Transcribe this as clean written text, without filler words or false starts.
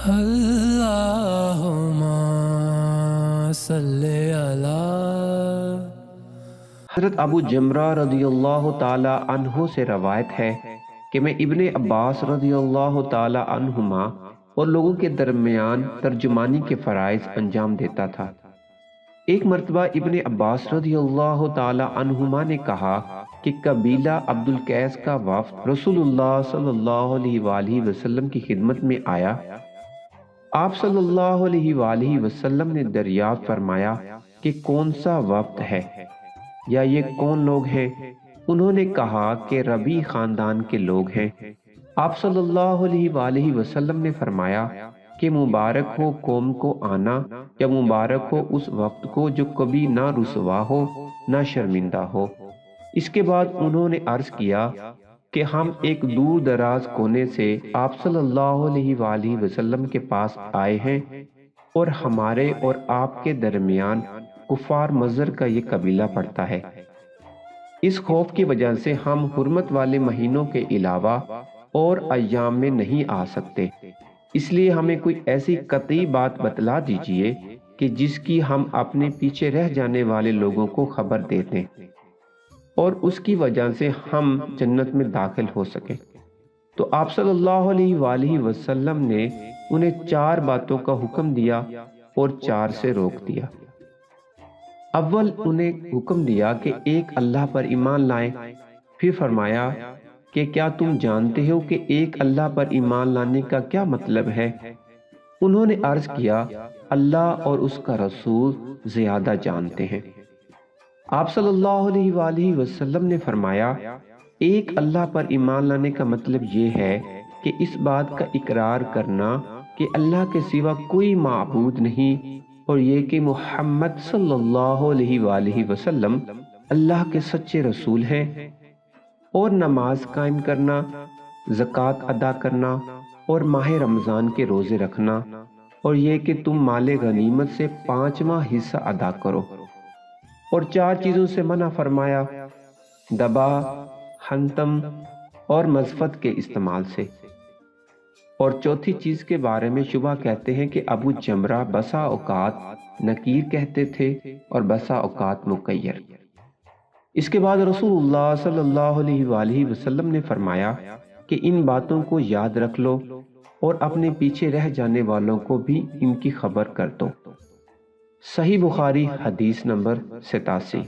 اللہم صلی علی۔ حضرت ابو جمرہ رضی اللہ تعالی عنہ سے روایت ہے کہ میں ابن عباس رضی اللہ تعالی عنہما اور لوگوں کے درمیان ترجمانی کے فرائض انجام دیتا تھا۔ ایک مرتبہ ابن عباس رضی اللہ تعالی عنہما نے کہا کہ قبیلہ عبد القیس کا وفد رسول اللہ صلی اللہ علیہ وآلہ وسلم کی خدمت میں آیا۔ آپ صلی اللہ علیہ وآلہ وسلم نے دریافت فرمایا کہ کون سا وفد ہے یا یہ کون لوگ ہیں؟ انہوں نے کہا کہ ربیع خاندان کے لوگ ہیں۔ آپ صلی اللہ علیہ وآلہ وسلم نے فرمایا کہ مبارک ہو قوم کو آنا، یا مبارک ہو اس وقت کو جو کبھی نہ رسوا ہو نہ شرمندہ ہو۔ اس کے بعد انہوں نے عرض کیا کہ ہم ایک دور دراز کونے سے آپ صلی اللہ علیہ وآلہ وسلم کے پاس آئے ہیں، اور ہمارے اور آپ کے درمیان کفار مضر کا یہ قبیلہ پڑتا ہے۔ اس خوف کی وجہ سے ہم حرمت والے مہینوں کے علاوہ اور ایام میں نہیں آ سکتے، اس لیے ہمیں کوئی ایسی قطعی بات بتلا دیجئے کہ جس کی ہم اپنے پیچھے رہ جانے والے لوگوں کو خبر دے دیں، اور اس کی وجہ سے ہم جنت میں داخل ہو سکیں۔ تو آپ صلی اللہ علیہ وآلہ وسلم نے انہیں 4 باتوں کا حکم دیا اور 4 سے روک دیا۔ اول انہیں حکم دیا کہ ایک اللہ پر ایمان لائیں، پھر فرمایا کہ کیا تم جانتے ہو کہ ایک اللہ پر ایمان لانے کا کیا مطلب ہے؟ انہوں نے عرض کیا اللہ اور اس کا رسول زیادہ جانتے ہیں۔ آپ صلی اللہ علیہ وآلہ وسلم نے فرمایا ایک اللہ پر ایمان لانے کا مطلب یہ ہے کہ اس بات کا اقرار کرنا کہ اللہ کے سوا کوئی معبود نہیں، اور یہ کہ محمد صلی اللہ علیہ وآلہ وسلم اللہ کے سچے رسول ہیں، اور نماز قائم کرنا، زکوٰۃ ادا کرنا، اور ماہ رمضان کے روزے رکھنا، اور یہ کہ تم مال غنیمت سے 5واں حصہ ادا کرو، اور 4 چیزوں سے منع فرمایا، دبا، حنتم اور مزفت کے استعمال سے۔ اور چوتھی چیز کے بارے میں شبہ کہتے ہیں کہ ابو جمرہ بسا اوقات نکیر کہتے تھے اور بسا اوقات مقیر۔ اس کے بعد رسول اللہ صلی اللہ علیہ وآلہ وسلم نے فرمایا کہ ان باتوں کو یاد رکھ لو اور اپنے پیچھے رہ جانے والوں کو بھی ان کی خبر کر دو۔ صحیح بخاری حدیث نمبر 87۔